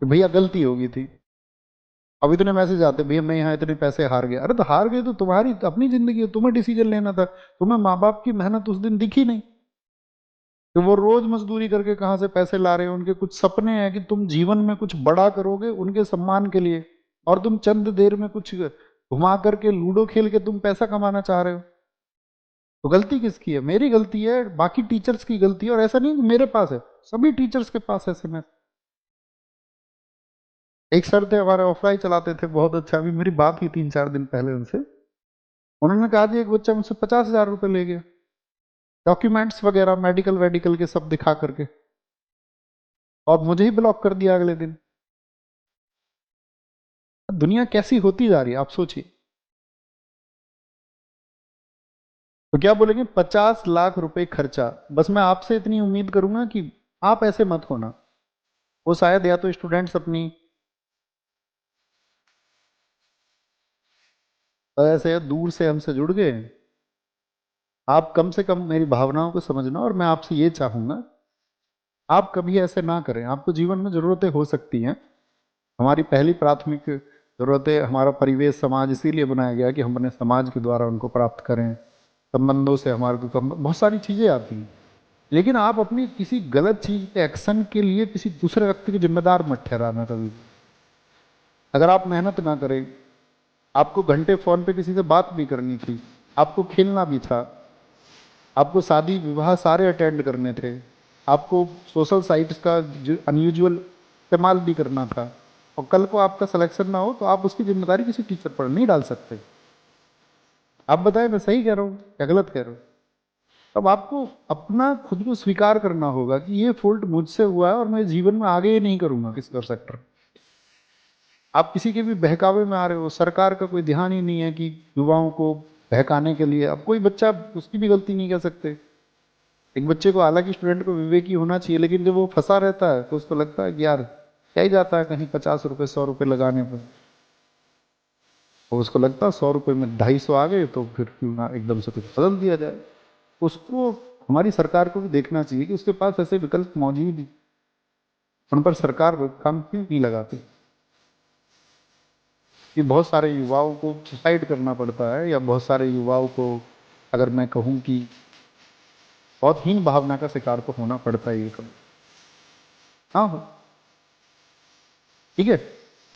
कि भैया गलती हो गई थी। अब इतने मैसेज आते, भैया मैं यहाँ इतने पैसे हार गया। अरे तो हार गए तो तुम्हारी अपनी जिंदगी है, तुम्हें डिसीजन लेना था। तुम्हें माँ बाप की मेहनत उस दिन दिखी नहीं कि वो रोज मजदूरी करके कहाँ से पैसे ला रहे हैं। उनके कुछ सपने हैं कि तुम जीवन में कुछ बड़ा करोगे उनके सम्मान के लिए, और तुम चंद देर में कुछ घुमा करके लूडो खेल के तुम पैसा कमाना चाह रहे हो। तो गलती किसकी है? मेरी गलती है, बाकी टीचर्स की गलती है। और ऐसा नहीं कि मेरे पास है, सभी टीचर्स के पास ऐसे में। एक सर थे हमारे, ऑफलाइन चलाते थे, बहुत अच्छा। अभी मेरी बात हुई 3-4 दिन पहले उनसे। उन्होंने कहा जी एक बच्चा मुझसे 50,000 रुपये ले गया, डॉक्यूमेंट्स वगैरह मेडिकल वेडिकल के सब दिखा करके, और मुझे ही ब्लॉक कर दिया अगले दिन। दुनिया कैसी होती जा रही है आप सोचिए। तो क्या बोलेंगे, 50 लाख रुपए खर्चा। बस मैं आपसे इतनी उम्मीद करूंगा कि आप ऐसे मत होना। वो शायद या तो स्टूडेंट्स अपनी ऐसे दूर से हमसे जुड़ गए। आप कम से कम मेरी भावनाओं को समझना, और मैं आपसे ये चाहूंगा आप कभी ऐसे ना करें। आपको जीवन में जरूरतें हो सकती हैं। हमारी पहली प्राथमिक जरूरतें, हमारा परिवेश समाज इसीलिए बनाया गया कि हम अपने समाज के द्वारा उनको प्राप्त करें। संबंधों से हमारे को बहुत सारी चीजें आती हैं। लेकिन आप अपनी किसी गलत चीज एक्शन के लिए किसी दूसरे व्यक्ति को जिम्मेदार मत ठहराना कभी भी। अगर आप मेहनत ना करें, आपको घंटे फोन पे किसी से बात भी करनी थी, आपको खेलना भी था, आपको शादी विवाह सारे अटेंड करने थे, आपको सोशल साइट्स का अनयूजुअल इस्तेमाल भी करना था, और कल को आपका सिलेक्शन ना हो तो आप उसकी जिम्मेदारी किसी टीचर पर नहीं डाल सकते। आप बताएं मैं सही कह रहा हूँ या गलत कह रहा हूँ? तब आपको अपना खुद को स्वीकार करना होगा कि ये फॉल्ट मुझसे हुआ है और मैं जीवन में आगे ही नहीं करूंगा किसी और सेक्टर। आप किसी के भी बहकावे में आ रहे हो। सरकार का कोई ध्यान ही नहीं है कि युवाओं को बहकाने के लिए। अब कोई बच्चा, उसकी भी गलती नहीं कह सकते। एक बच्चे को, हालांकि स्टूडेंट को विवेकी होना चाहिए, लेकिन जब वो फंसा रहता है तो उसको लगता है कि यार क्या ही जाता है कहीं 50 रुपये 100 रुपये लगाने पर। और उसको लगता है 100 रुपये में 250 आ गए तो फिर क्यों ना एकदम से कुछ बदल दिया जाए। उसको, हमारी सरकार को भी देखना चाहिए कि उसके पास ऐसे विकल्प मौजूद हैं, उन पर सरकार काम क्यों नहीं लगाती। कि बहुत सारे युवाओं को सुसाइड करना पड़ता है, या बहुत सारे युवाओं को, अगर मैं कहूँ कि बहुत हीन भावना का शिकार तो होना पड़ता है ये कभी। हाँ हाँ, ठीक है।